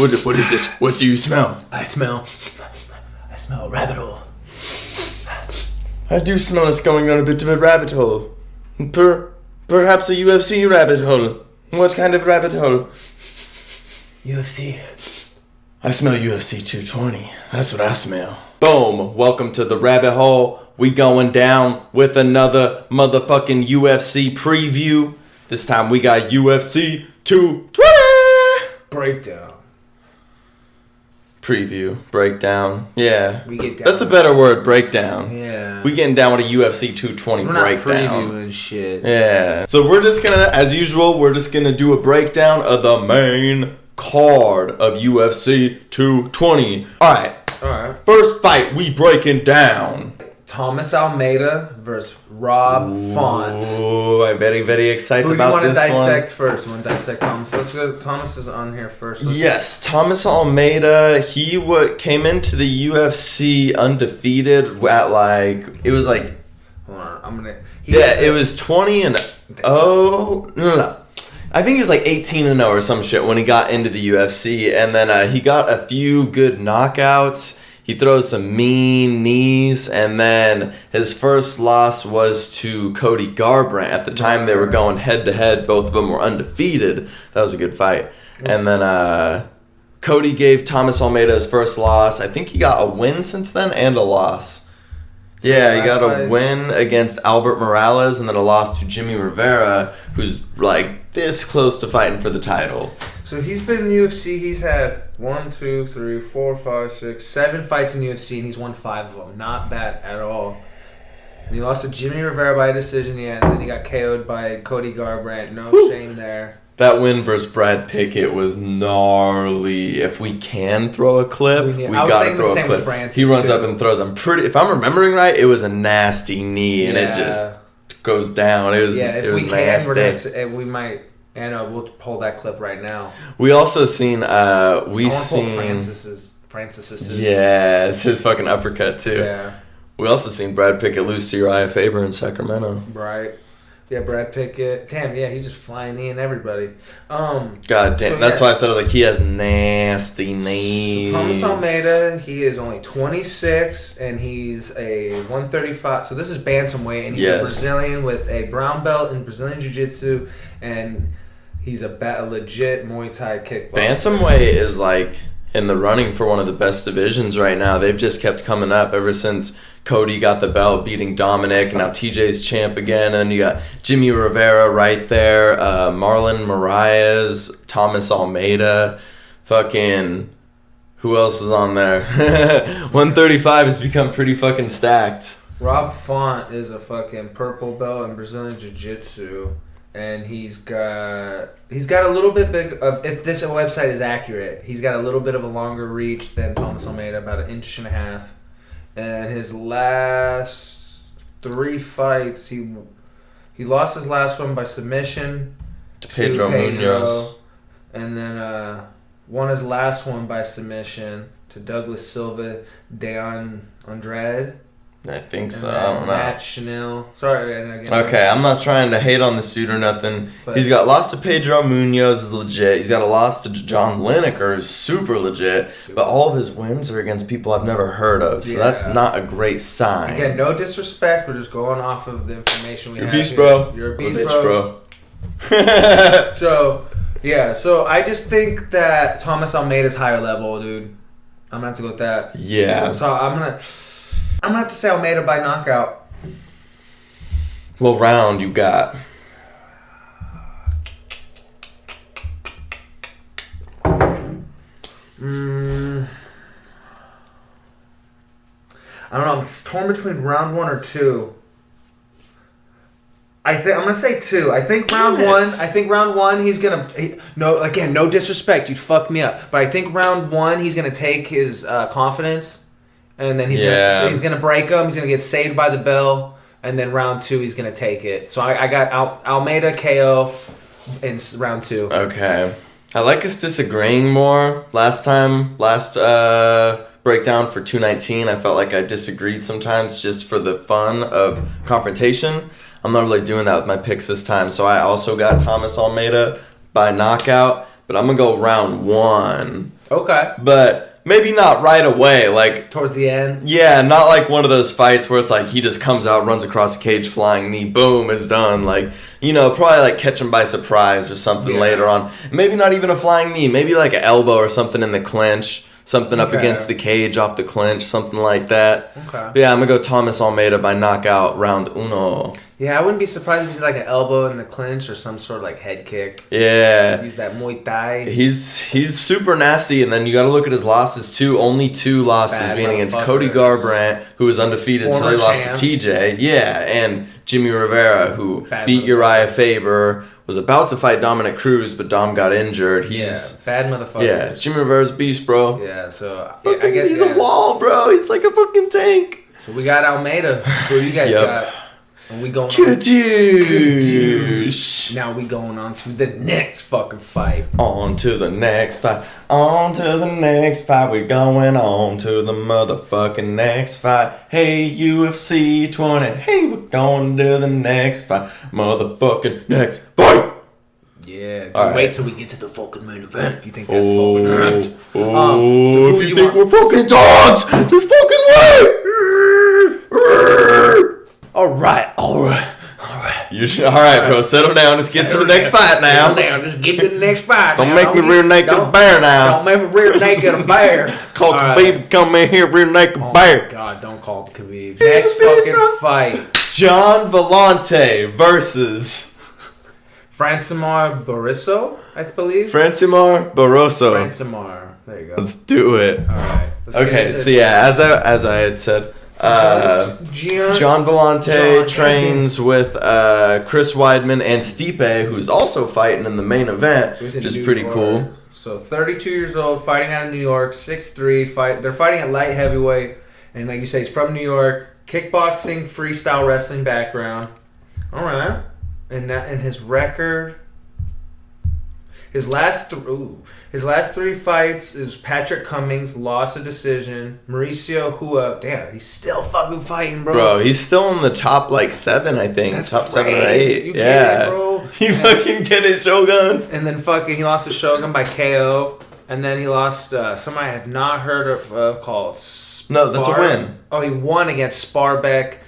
What is it? What do you smell? I smell a rabbit hole. I do smell us going down a bit of a rabbit hole. Perhaps a UFC rabbit hole. What kind of rabbit hole? UFC. I smell UFC 220. That's what I smell. Boom. Welcome to the rabbit hole. We going down with another motherfucking UFC preview. This time we got UFC 220. Breakdown. Preview. Breakdown. Yeah. We get down. That's a better word, breakdown. Yeah. We getting down with a UFC 220 we're breakdown. not previewing shit. Yeah. So we're just gonna, as usual, we're just gonna do a breakdown of the main card of UFC 220. Alright. First fight we breaking down. Thomas Almeida versus Rob Font. Oh, I'm very, very excited Who do you about want to this dissect one. first? You want to dissect Thomas? Let's go. Thomas is on here first. Yes, Thomas Almeida. He came into the UFC undefeated at it was like. Hold on, it was 20-0. No. I think he was like 18-0 or some shit when he got into the UFC, and then he got a few good knockouts. He throws some mean knees, and then his first loss was to Cody Garbrandt. At the time, they were going head-to-head. Both of them were undefeated. That was a good fight. And then Cody gave Thomas Almeida his first loss. I think he got a win since then and a loss. Yeah, he got a win against Albert Morales and then a loss to Jimmy Rivera, who's like this close to fighting for the title. So he's been in the UFC. He's had 1, 2, 3, 4, 5, 6, 7 fights in the UFC, and he's won 5 of them. Not bad at all. And he lost to Jimmy Rivera by decision, and then he got KO'd by Cody Garbrandt. No shame there. That win versus Brad Pickett was gnarly. If we can throw a clip, we gotta throw a clip. He runs up and throws. If I'm remembering right, it was a nasty knee, and it just goes down. It was if we nasty. we might. And we'll pull that clip right now. We also seen Francis's. Yeah, it's his fucking uppercut too. Yeah. We also seen Brad Pickett lose to Uriah Faber in Sacramento. Right. Yeah, Brad Pickett. Damn, yeah, he's just flying in everybody. God damn. That's why I said he has nasty knees. So Thomas Almeida, he is only 26 and he's a 135. So this is bantamweight, and he's a Brazilian with a brown belt in Brazilian Jiu-Jitsu, and he's a legit Muay Thai kickboxer. Bantamweight is in the running for one of the best divisions right now. They've just kept coming up ever since Cody got the belt, beating Dominic, and now TJ's champ again. And you got Jimmy Rivera right there, Marlon Moraes, Thomas Almeida, who else is on there? 135 has become pretty fucking stacked. Rob Font is a fucking purple belt in Brazilian Jiu-Jitsu. And he's got a little bit big of, if this website is accurate, he's got a little bit of a longer reach than Thomas Almeida, about 1.5 inches. And his last 3 fights, he lost his last one by submission to Pedro Munoz, and then won his last one by submission to Douglas Silva de Andrade. I think so. I don't know. Matt Chanel. Sorry. Okay, I'm not trying to hate on this dude or nothing. He's got lost to Pedro Munoz, is legit. He's got a loss to John Lineker, is super legit. But all of his wins are against people I've never heard of, so that's not a great sign. Again, no disrespect. We're just going off of the information we have. You're a beast, bro. You're a beast, bro. So I just think that Thomas Almeida's higher level, dude. I'm gonna have to go with that. Yeah. So I'm gonna have to say Almeida by knockout. What round you got? I don't know. I'm torn between round 1 or 2. I'm gonna say 2. I think round 1. He's gonna. No disrespect. You'd fuck me up. But I think round 1 he's gonna take his confidence. And then he's gonna break him. He's gonna get saved by the bell. And then round 2, he's gonna take it. So I got Almeida KO in round 2. Okay, I like us disagreeing more. Last breakdown for 219, I felt like I disagreed sometimes just for the fun of confrontation. I'm not really doing that with my picks this time. So I also got Thomas Almeida by knockout, but I'm gonna go round 1. Okay. But maybe not right away. Like, Towards the end? yeah, not like one of those fights where it's like he just comes out, runs across the cage, flying knee, boom, it's done. Like, you know, probably like catch him by surprise or something later on. Maybe not even a flying knee. Maybe like an elbow or something in the clinch. Something up against the cage, off the clinch, something like that. Okay. Yeah, I'm going to go Thomas Almeida by knockout, round uno. Yeah, I wouldn't be surprised if he's like an elbow in the clinch or some sort of like head kick. Yeah. Use that Muay Thai. He's super nasty, and then you got to look at his losses too. Only 2 losses, being against Cody Garbrandt, who was undefeated until he lost to TJ. Yeah, and Jimmy Rivera, who beat Uriah Faber, was about to fight Dominic Cruz, but Dom got injured. He's bad motherfucker. Yeah, Jimmy Rivera's a beast, bro. Yeah, so I guess he's a wall, bro. He's like a fucking tank. So we got Almeida. Who you guys got? And we going Kadoosh. Now we going on to the next fucking fight. On to the next fight. On to the next fight. We're going on to the motherfucking next fight. Hey, UFC 20. Hey, we're going to the next fight. Motherfucking next fight. Yeah, dude, wait till we get to the fucking main event if you think that's fucking amped. So if you think we're fucking dogs, just fucking wait. Alright. Alright, bro. Settle down. Let's get to the next fight now. Just get to the next fight. Don't make me rear naked a bear now. Don't make me rear naked a bear. Call Khabib, come in here, rear naked bear. God, don't call Khabib. Next fucking fight. Gian Villante versus Francimar Barroso, I believe. Francimar Barroso. Francimar. There you go. Let's do it. Alright. Okay, so yeah, as I had said, Gian Villante trains with Chris Weidman and Stipe, who's also fighting in the main event, which is pretty cool. So 32 years old, fighting out of New York, 6'3". They're fighting at light heavyweight, and like you say, he's from New York. Kickboxing, freestyle wrestling background. All right, and his record. His last 3 fights is Patrick Cummings, lost a decision. Mauricio Hua, damn, he's still fucking fighting, bro. Bro, he's still in the top like 7, I think. That's top crazy. 7 or 8. You get it, bro. He fucking get it, Shogun. And then fucking he lost to Shogun by KO. And then he lost somebody I have not heard of called No, that's a win. Oh, he won against Sparbek.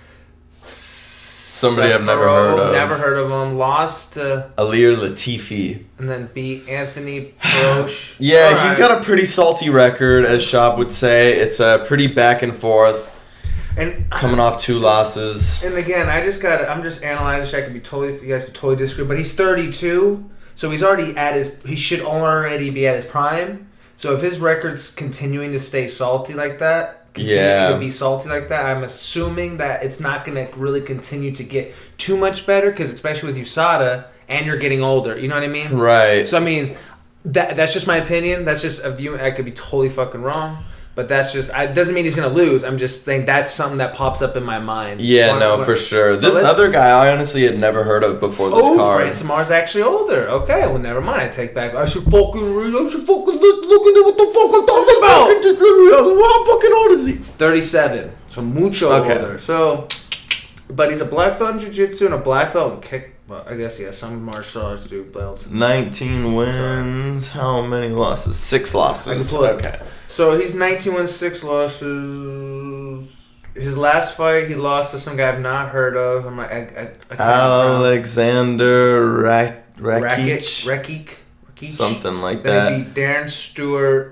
Somebody I've never heard of. Never heard of him. Lost to Alir Latifi. And then beat Anthony Prosh. Yeah, he's got a pretty salty record, as Shab would say. It's pretty back and forth. And coming off 2 losses. And again, I'm just analyzing. I could be totally, you guys could totally disagree, but he's 32, so he's already he should already be at his prime. So if his record's continuing to stay salty like that, to be salty like that, I'm assuming that it's not going to really continue to get too much better, because especially with USADA, and you're getting older. You know what I mean? Right. So I mean, that's just my opinion. That's just a view. I could be totally fucking wrong. But that's just, it doesn't mean he's going to lose. I'm just saying that's something that pops up in my mind. Yeah, for sure. This other guy I honestly had never heard of before this card. Francimar's actually older. Okay, well, never mind. I take back. I should fucking look into what the fuck I'm talking about. How fucking old is he? 37. So mucho older. So, but he's a black belt in jiu-jitsu and a black belt in kick. Well, I guess, yeah, some martial arts do belts. 19 wins. How many losses? 6 losses. I can pull it. Okay. So he's 19 wins, 6 losses. His last fight, he lost to some guy I've not heard of. I can't Alexander Rakic. Something like then that. Then he beat Darren Stewart.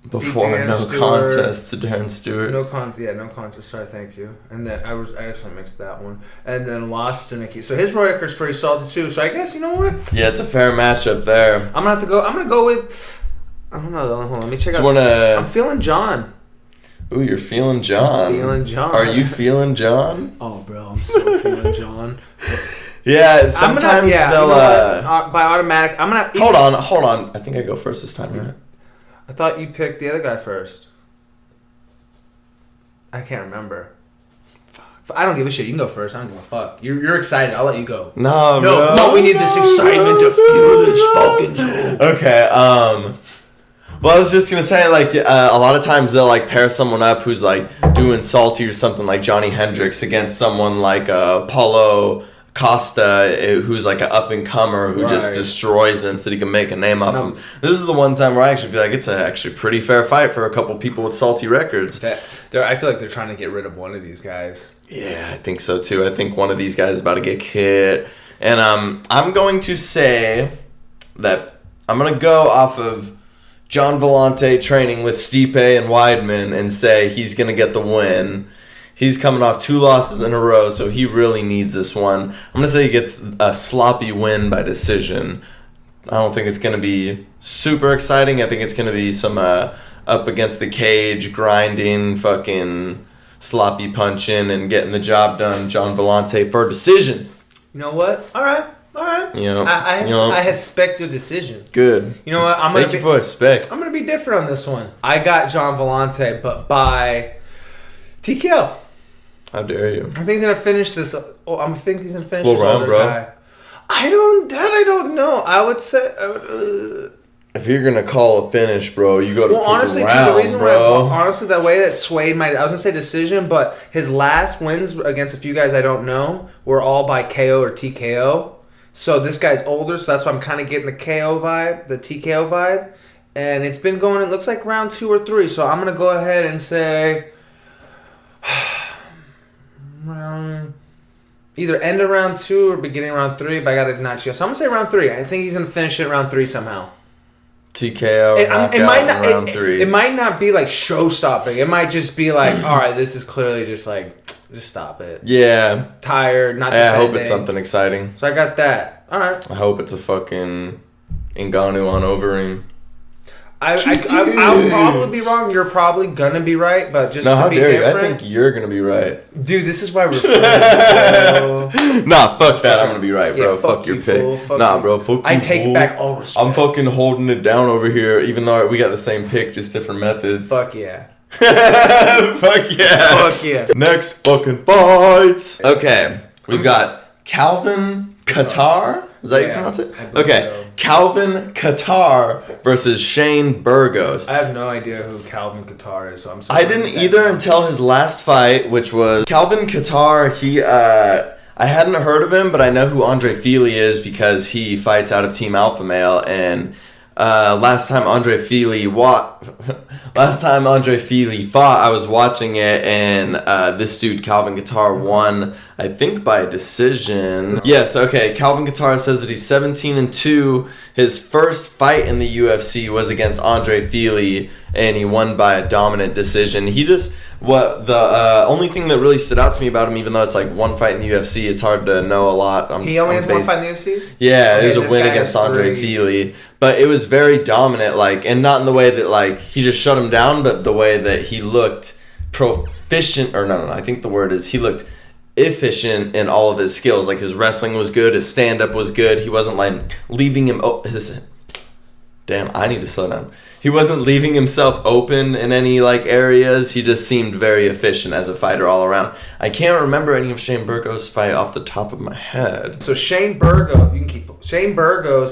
Before contest to Darren Stewart. No contest. Sorry, thank you. And then I actually mixed that one. And then lost to Nikki. So his record's pretty solid too. So I guess, you know what? Yeah, it's a fair matchup there. I'm gonna go with. I don't know. Hold on, let me check out. I'm feeling John. Ooh, you're feeling John. I'm feeling John. Are you feeling John? Oh, bro, I'm so feeling John. Yeah, sometimes they'll. By automatic, I'm gonna. Hold on. I think I go first this time, right? I thought you picked the other guy first. I can't remember. I don't give a shit. You can go first. I don't give a fuck. You're excited. I'll let you go. No, come on. We need this excitement to fuel this fucking show. Okay. Well, I was just gonna say, like, a lot of times they'll like pair someone up who's like doing salty or something, like Johnny Hendricks against someone like Paulo Costa, who's like an up-and-comer who just destroys him so that he can make a name off him. This is the one time where I actually feel like it's actually pretty fair fight for a couple people with salty records. I feel like they're trying to get rid of one of these guys. Yeah, I think so too. I think one of these guys is about to get hit. And I'm going to say that I'm going to go off of John Villante training with Stipe and Weidman and say he's going to get the win. He's coming off 2 losses in a row, so he really needs this one. I'm going to say he gets a sloppy win by decision. I don't think it's going to be super exciting. I think it's going to be some up against the cage, grinding, fucking sloppy punching, and getting the job done. John Villante for decision. You know what? All right. You know, I expect your decision. Good. You know what? Thank you for respect. I'm going to be different on this one. I got John Villante, but by TKO. How dare you? I think he's gonna finish this. I think he's gonna finish what this round, older bro? guy. I don't know. I would say. If you're gonna call a finish, bro, you go to honestly, round, the reason bro. why, honestly, the way that swayed I was gonna say decision, but his last wins against a few guys I don't know were all by KO or TKO. So this guy's older, so that's why I'm kind of getting the KO vibe, the TKO vibe, and it's been going. It looks like round 2 or 3. So I'm gonna go ahead and say. Either end of round 2 or beginning of round 3, but I got to not you. So I'm gonna say round 3. I think he's gonna finish it round 3 somehow. TKO. It might not. Round 3. It might not be like show stopping. It might just be like, all right, this is clearly just like, just stop it. Yeah. Tired. Not. I hope it's something exciting. So I got that. All right. I hope it's a fucking Ngannou on Overeem. I'll probably be wrong. You're probably gonna be right, but just to be different. I think you're gonna be right. Dude, this is why we're friends, bro. Nah, fuck that. I'm gonna be right, bro. Yeah, fuck your pick. Fuck nah, you. bro. Fuck you. I take back all respect. I'm fucking holding it down over here, even though we got the same pick, just different methods. Fuck yeah. Fuck yeah. Fuck yeah. Next fucking fight. Okay, we've got Calvin Kattar. Is that how you pronounce it? Okay. So. Calvin Kattar versus Shane Burgos. I have no idea who Calvin Kattar is, so I'm sorry. I didn't either until his last fight, which was Calvin Kattar. I hadn't heard of him, but I know who Andre Fili is because he fights out of Team Alpha Male. And last time Andre Fili fought, I was watching it, and this dude Calvin Kattar won, I think by decision. Yes, okay. Calvin Kattar says that he's 17-2. His first fight in the UFC was against Andre Fili, and he won by a dominant decision. The only thing that really stood out to me about him, even though it's like one fight in the UFC, it's hard to know a lot. He only has one fight in the UFC? Yeah, it was a win against Andre Fili. But it was very dominant, and not in the way that he just shut him down, but the way that he looked proficient, or no, I think the word is he looked efficient in all of his skills. Like his wrestling was good, his stand-up was good. He wasn't leaving him... Damn, I need to slow down. He wasn't leaving himself open in any areas. He just seemed very efficient as a fighter all around. I can't remember any of Shane Burgos' fight off the top of my head. So Shane Burgos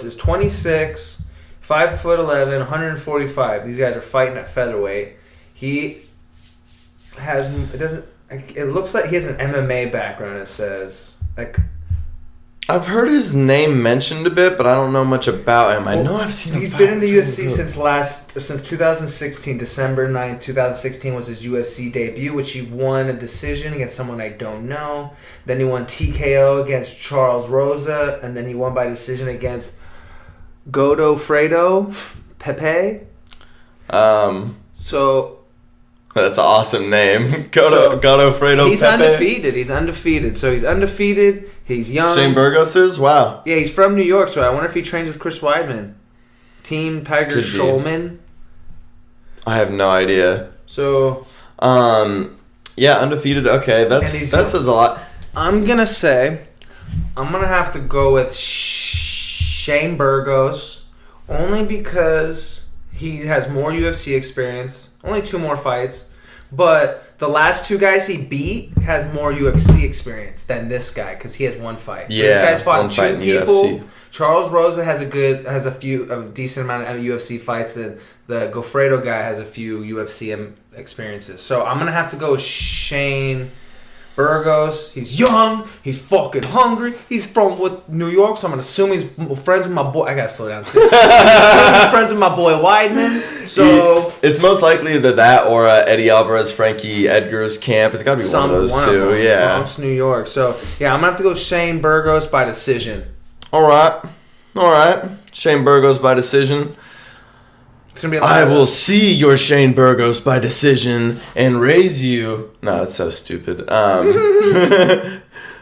is 26, 5'11", 145. These guys are fighting at featherweight. It looks like he has an MMA background, it says. I've heard his name mentioned a bit, but I don't know much about him. I know I've seen him. He's been in the UFC since 2016. December 9th, 2016 was his UFC debut, which he won a decision against someone I don't know. Then he won TKO against Charles Rosa, and then he won by decision against Godofredo Pepe. That's an awesome name. Godofredo He's Pepe. undefeated. So he's undefeated. He's young. Shane Burgos is? Wow. Yeah, he's from New York, so I wonder if he trains with Chris Weidman. Team Tiger Schulman. I have no idea. So... yeah, undefeated. Okay, that says a lot. I'm going to have to go with Shane Burgos, only because he has more UFC experience. Only 2 more fights. But the last 2 guys he beat has more UFC experience than this guy because he has 1 fight. So this guy's fought 2 people. UFC. Charles Rosa has a decent amount of UFC fights. The Godofredo guy has a few UFC experiences. So I'm going to have to go with Shane Burgos. He's young. He's fucking hungry. He's from New York, so I'm gonna assume he's friends with my boy. I gotta slow down too. He's friends with my boy Weidman. So it's most likely either that or Eddie Alvarez, Frankie Edgar's camp. It's gotta be one of those two. Yeah, Bronx, New York. So yeah, I'm gonna have to go Shane Burgos by decision. All right. Shane Burgos by decision. It's gonna be. I will see your Shane Burgos by decision and raise you. No, that's so stupid.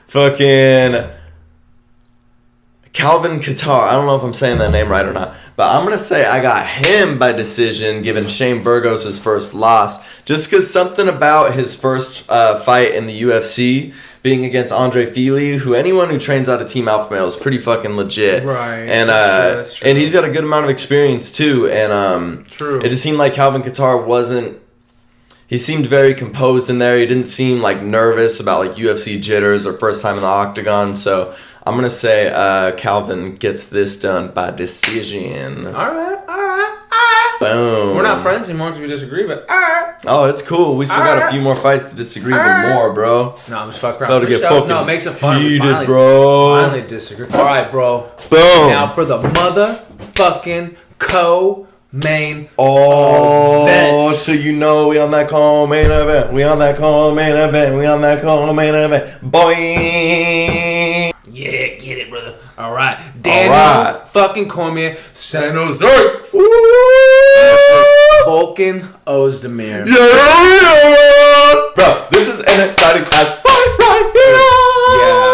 Fucking Calvin Kattar. I don't know if I'm saying that name right or not, but I'm gonna say I got him by decision, giving Shane Burgos his first loss, just because something about his first fight in the UFC. Being against Andre Fili, who anyone who trains out of Team Alpha Male is pretty fucking legit, right? And that's true. And he's got a good amount of experience too. And true. It just seemed like Calvin Kattar wasn't. He seemed very composed in there. He didn't seem like nervous about like UFC jitters or first time in the octagon. So I'm gonna say Calvin gets this done by decision. All right. Boom. We're not friends anymore because we disagree, but all right. Oh, it's cool. We still got a few more fights to disagree even more, bro. No, I'm just fucking About around. to get Sure. fucking No, it makes it fun. heated, bro. Finally disagree. All right, bro. Boom. Now for the motherfucking co-main Oh, event. so you know we on that co-main event. We on that co-main event. We on that co-main event. Boy. Yeah, get it, brother. All right. Daniel fucking Cormier, San Jose. Versus Volkan Oezdemir. Yeah. Bro, this is an exciting ass fight right here. Yeah.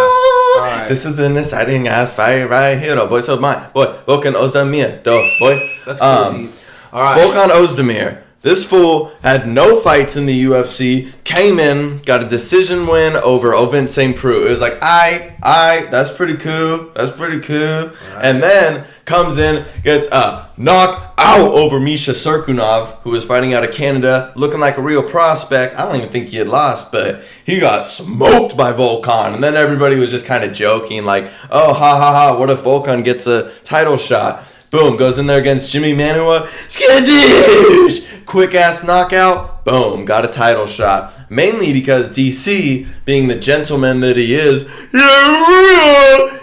All right. This is an exciting ass fight right here, though, boy. So my boy, Volkan Oezdemir, though, boy. That's cool, dude. All right. Volkan Oezdemir. This fool had no fights in the UFC, came in, got a decision win over Ovin St. Preux. It was like, that's pretty cool. That's pretty cool. Right. And then comes in, gets a knock out over Misha Serkunov, who was fighting out of Canada, looking like a real prospect. I don't even think he had lost, but he got smoked by Volkan. And then everybody was just kind of joking, like, oh, ha, what if Volkan gets a title shot? Boom, goes in there against Jimmy Manawa. Skadoosh! Quick ass knockout. Boom, got a title shot. Mainly because DC, being the gentleman that he is,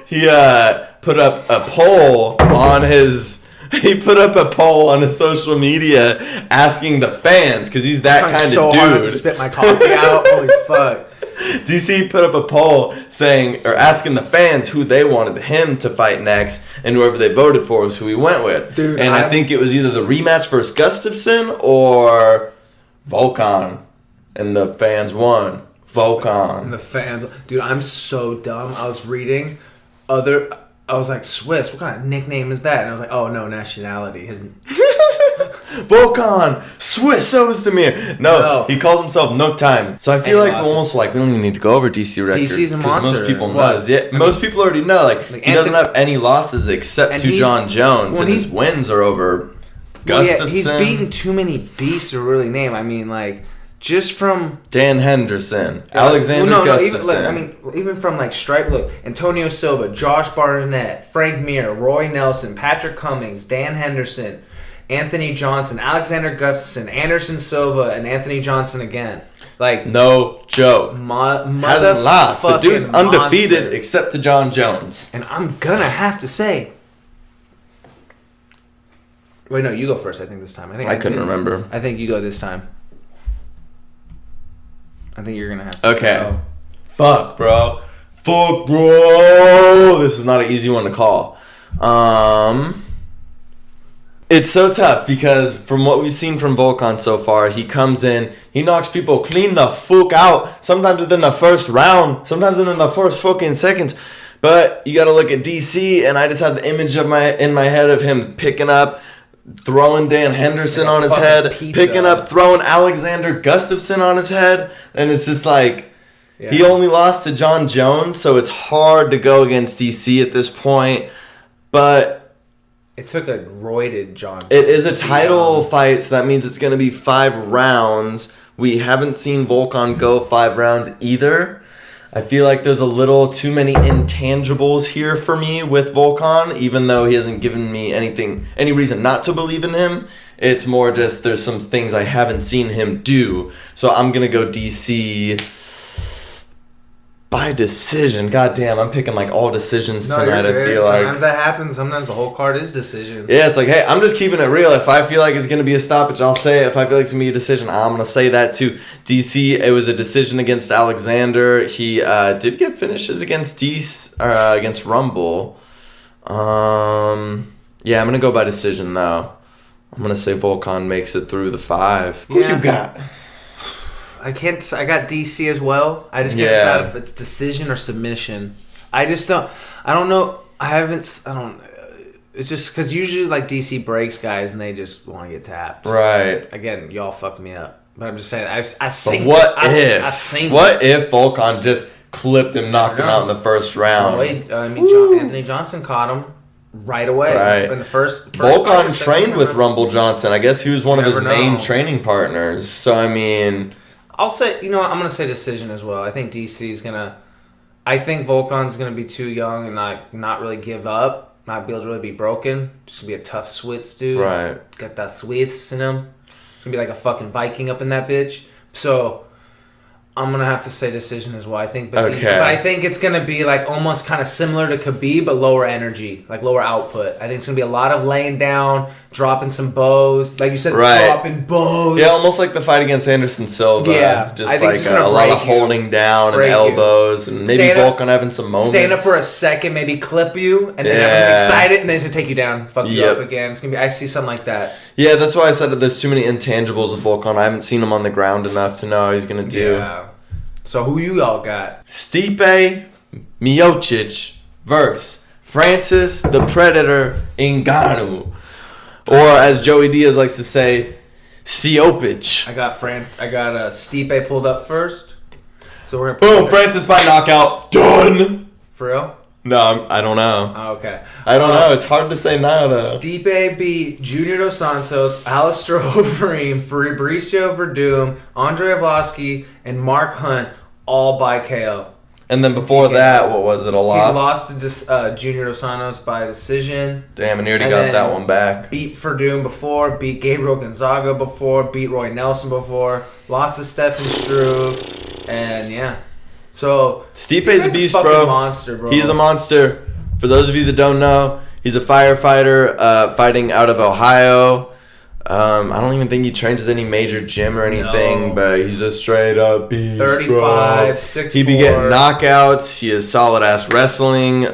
he put up a poll on his. He put up a poll on his social media asking the fans, because he's that kind of dude. Hard to spit my coffee out. Holy fuck. DC put up a poll saying, or asking the fans who they wanted him to fight next, and whoever they voted for was who he went with. Dude, and I think it was either the rematch versus Gustafsson or Volkan, and the fans won. Volkan. And the fans, dude, I'm so dumb. I was reading I was like, Swiss, what kind of nickname is that? And I was like, oh no, nationality. Volkan, Swiss Oezdemir. No, he calls himself No Time. So I feel like almost like we don't even need to go over DC records. DC's a monster. Most people know. Yeah, most people already know. Like he doesn't have any losses except to John Jones, and his wins are over Gustafsson. Yeah, he's beaten too many beasts to really name. I mean, like just from Dan Henderson, Alexander Gustafsson. Even from like look, Antonio Silva, Josh Barnett, Frank Mir, Roy Nelson, Patrick Cummings, Dan Henderson, Anthony Johnson, Alexander Gustafsson, Anderson Silva, and Anthony Johnson again. Like no joke. Hasn't lost. The dude's undefeated monster. Except to John Jones. And I'm gonna have to say. Wait, no, you go first. I think this time. I couldn't remember. I think you go this time. I think you're gonna have to. Okay. Go. Fuck, bro. This is not an easy one to call. It's so tough because from what we've seen from Volkan so far, he comes in, he knocks people clean the fuck out, sometimes within the first round, sometimes within the first fucking seconds. But you gotta look at DC, and I just have the image of in my head of him picking up, throwing Dan Henderson on his head, picking up, throwing Alexander Gustafsson on his head, and it's just like, he only lost to John Jones, so it's hard to go against DC at this point, but it took a roided John. It is a title fight, so that means it's going to be 5 rounds. We haven't seen Volkan go 5 rounds either. I feel like there's a little too many intangibles here for me with Volkan, even though he hasn't given me any reason not to believe in him. It's more just there's some things I haven't seen him do. So I'm going to go DC. By decision. God damn, I'm picking like all decisions No, tonight, I you're feel good. like. Sometimes that happens. Sometimes the whole card is decisions. Yeah, it's like, hey, I'm just keeping it real. If I feel like it's going to be a stoppage, I'll say it. If I feel like it's going to be a decision, I'm going to say that too. DC, it was a decision against Alexander. He did get finishes against against Rumble. Yeah, I'm going to go by decision, though. I'm going to say Volkan makes it through the 5. Who you got? I got DC as well. I just can't decide if it's decision or submission. I don't know. It's just because usually like DC breaks guys and they just want to get tapped. Right. Again, y'all fucked me up. But I'm just saying, I've seen it. What if Volkan just clipped him, knocked him out in the first round? Anthony Johnson caught him right away. Right. In the first Volkan trained with Rumble Johnson. I guess he was one of his main training partners. So, I mean... I'll say, I'm going to say decision as well. I think I think Volkan's going to be too young and not really give up, not be able to really be broken. Just going to be a tough Swiss dude. Right. Got that Swiss in him. He's going to be like a fucking Viking up in that bitch. So, I'm going to have to say decision as well. I think, but I think it's going to be like almost kind of similar to Khabib, but lower energy, like lower output. I think it's going to be a lot of laying down, dropping some bows. Like you said, dropping bows. Yeah, almost like the fight against Anderson Silva. Yeah. Just like a lot of holding down and elbows and maybe Volkan having some moments. Stand up for a second, maybe clip you, and then everyone's excited, and then it's going to take you down, fuck you up again. It's going to be, I see something like that. Yeah, that's why I said that there's too many intangibles with Volkan. I haven't seen him on the ground enough to know how he's going to do. Yeah. So who you all got? Stipe Miocic versus Francis the Predator Ngannou. Or as Joey Diaz likes to say, Siopich. I got Stipe pulled up first. So we're gonna Francis by knockout. Done. For real? No, I don't know. Oh, okay. I don't know. It's hard to say now, though. Stipe beat Junior Dos Santos, Alistair Overeem, Fabricio Verdum, Andre Arlovski, and Mark Hunt, all by KO. And then before that, what was it, a loss? He lost to just Junior Dos Santos by decision. Damn, and he already got that one back. Beat Verdum before, beat Gabriel Gonzaga before, beat Roy Nelson before, lost to Stefan Struve, and yeah. So Stipe's a beast, bro. Monster, bro. He's a monster. For those of you that don't know, he's a firefighter fighting out of Ohio. I don't even think he trains with any major gym or anything, but he's a straight up beast, 35, 6'4". He be getting knockouts. He is solid ass wrestling.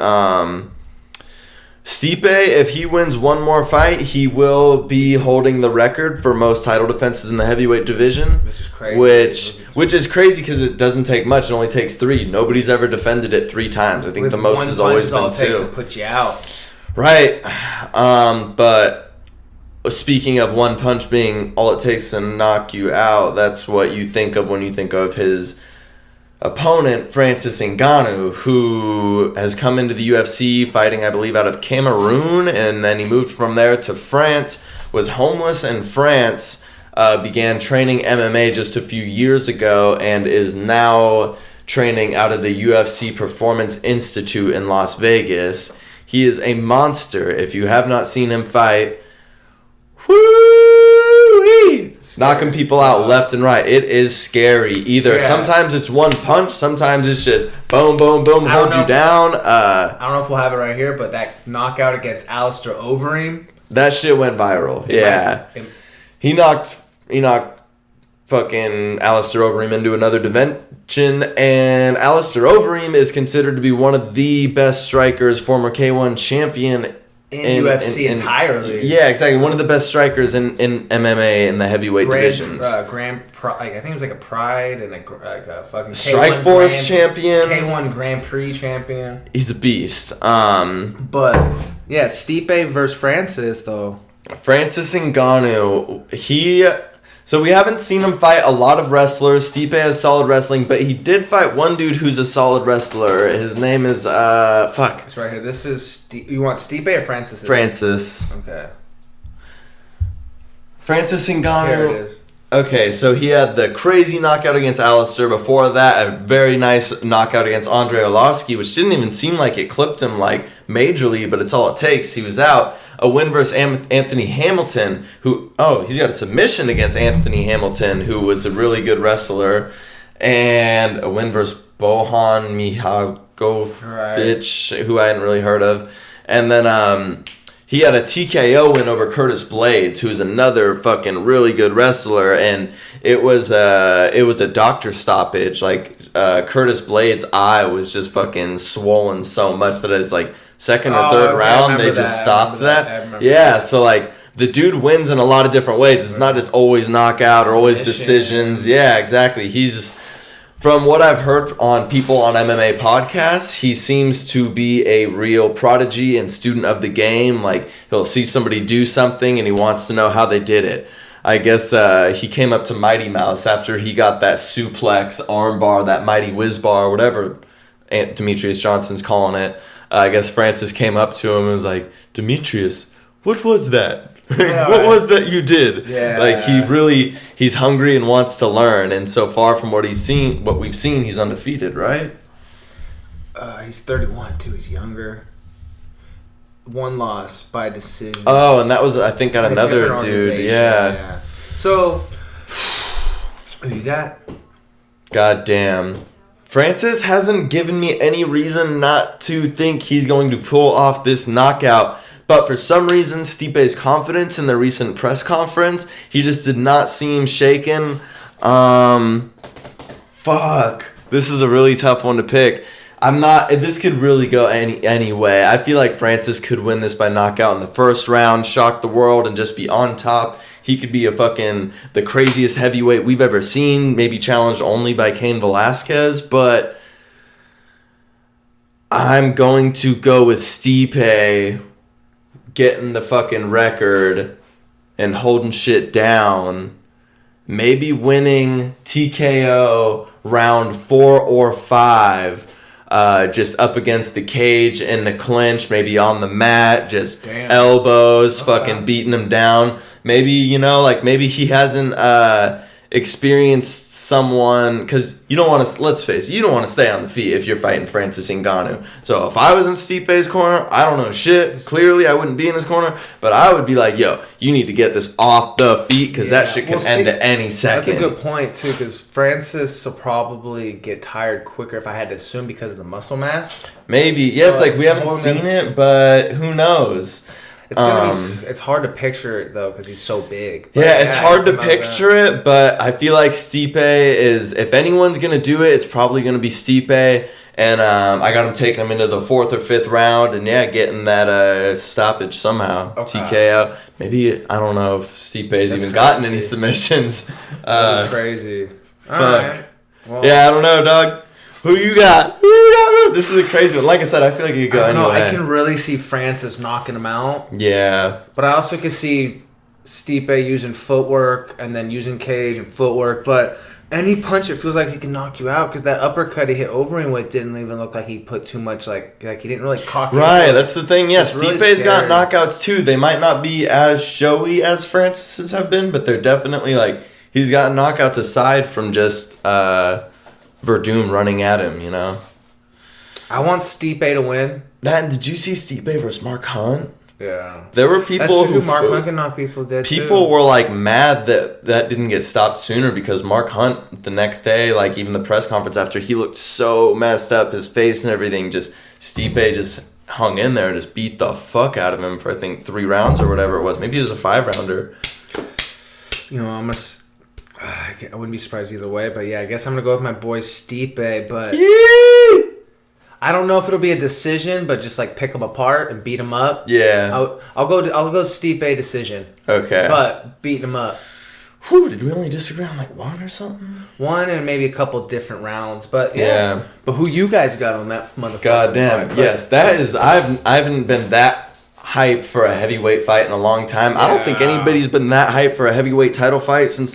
Stipe, if he wins one more fight, he will be holding the record for most title defenses in the heavyweight division. Which is crazy. Which is crazy because it doesn't take much. It only takes 3. Nobody's ever defended it 3 times. I think the most has always been 2. Takes to put you out. Right. But speaking of one punch being all it takes to knock you out, that's what you think of when you think of his opponent, Francis Ngannou, who has come into the UFC fighting, I believe, out of Cameroon, and then he moved from there to France, was homeless in France, began training MMA just a few years ago, and is now training out of the UFC Performance Institute in Las Vegas. He is a monster. If you have not seen him fight, whoo-wee! Knocking people out left and right. It is scary. Either sometimes it's one punch, sometimes it's just boom, boom, boom, hold you down. I don't know if we'll have it right here, but that knockout against Alistair Overeem, that shit went viral. Yeah. He knocked fucking Alistair Overeem into another dimension, and Alistair Overeem is considered to be one of the best strikers, former K1 champion in UFC entirely. Yeah, exactly. One of the best strikers in MMA in the heavyweight divisions. I think it was like a Pride and a fucking Strikeforce champion. K1 Grand Prix champion. He's a beast. But yeah, Stipe versus Francis though. Francis Ngannou, so we haven't seen him fight a lot of wrestlers. Stipe has solid wrestling, but he did fight one dude who's a solid wrestler. His name is It's right here. This is you want Stipe or Francis? Francis. Okay. Francis Ngannou. Here it is. Okay, so he had the crazy knockout against Alistair. Before that, a very nice knockout against Andre Arlovski, which didn't even seem like it clipped him like majorly, but it's all it takes. He was out. A win versus Anthony Hamilton, he's got a submission against Anthony Hamilton, who was a really good wrestler. And a win versus Bohan Mihalkovic, who I hadn't really heard of. And then he had a TKO win over Curtis Blades, who's another fucking really good wrestler. And it was a doctor stoppage. Like Curtis Blades' eye was just fucking swollen so much that it's like second or third round they just stopped that. Yeah, so like the dude wins in a lot of different ways. It's not just always knockout or always decisions. Yeah, exactly. He's, from what I've heard on people on MMA podcasts, he seems to be a real prodigy and student of the game. Like, he'll see somebody do something and he wants to know how they did it. I guess he came up to Mighty Mouse after he got that suplex armbar, that Mighty Whiz bar, whatever Demetrius Johnson's calling it. I guess Francis came up to him and was like, Demetrius, what was that? What was that you did? Yeah. Like, he's hungry and wants to learn. And so far from what we've seen, he's undefeated, right? He's 31 too. He's younger. One loss by decision. Oh, and that was, I think, on another dude. Yeah. So, who you got? God damn. Francis hasn't given me any reason not to think he's going to pull off this knockout. But for some reason, Stipe's confidence in the recent press conference, he just did not seem shaken. Fuck. This is a really tough one to pick. This could really go any way. I feel like Francis could win this by knockout in the first round, shock the world, and just be on top. He could be the craziest heavyweight we've ever seen, maybe challenged only by Cain Velasquez, but I'm going to go with Stipe getting the fucking record and holding shit down. Maybe winning TKO round 4 or 5. Just up against the cage in the clinch, maybe on the mat, just elbows, fucking beating him down. Maybe, maybe he hasn't experienced someone, because you don't want to, let's face it, you don't want to stay on the feet if you're fighting Francis Ngannou. So if I was in Stipe's corner, I don't know shit. Clearly, I wouldn't be in his corner, but I would be like, yo, you need to get this off the feet, because that shit can end at any second. That's a good point, too, because Francis will probably get tired quicker, if I had to assume, because of the muscle mass. Maybe. Yeah, so it's like we haven't seen it, but who knows? It's gonna be. It's hard to picture it though because he's so big. But yeah, it's hard to picture it, but I feel like Stipe is. If anyone's gonna do it, it's probably gonna be Stipe. And I got him taking him into the 4th or 5th round, and getting that stoppage somehow. Okay. TKO. Maybe I don't know if Stipe's even gotten any submissions. Crazy. Fuck. Right. Well, I don't know, dog. Who you got? This is a crazy one. Like I said, I feel like you could go anyway. I can really see Francis knocking him out. Yeah. But I also can see Stipe using footwork and then using cage and footwork. But any punch, it feels like he can knock you out because that uppercut he hit Overeem with didn't even look like he put too much, like he didn't really cock it. Right, that's the thing. Yeah, Stipe's got knockouts too. They might not be as showy as Francis's have been, but they're definitely he's got knockouts aside from just Verdum running at him, I want Stipe to win. Did you see Stipe versus Mark Hunt? Yeah. There were people who... Mark Hunt can knock people dead, People were, mad that didn't get stopped sooner because Mark Hunt, the next day, even the press conference after, he looked so messed up, his face and everything, Stipe just hung in there and just beat the fuck out of him for, I think, 3 rounds or whatever it was. Maybe it was a 5-rounder. I wouldn't be surprised either way, but I guess I'm gonna go with my boy Stipe. But I don't know if it'll be a decision, but just pick him apart and beat him up. Yeah, I'll go Stipe decision. Okay, but beating him up. Whew, did we only disagree on 1 or something? 1 and maybe a couple different rounds, but yeah. But who you guys got on that motherfucker? Goddamn, yes, that is. I haven't been that hyped for a heavyweight fight in a long time. Yeah. I don't think anybody's been that hyped for a heavyweight title fight since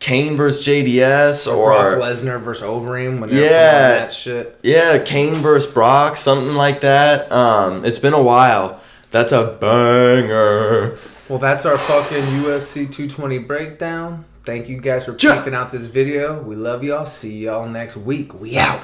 Cain versus JDS or Brock Lesnar versus Overeem when they were that shit. Yeah, Cain versus Brock, something like that. It's been a while. That's a banger. Well, that's our fucking UFC 220 breakdown. Thank you guys for checking out this video. We love y'all. See y'all next week. We out.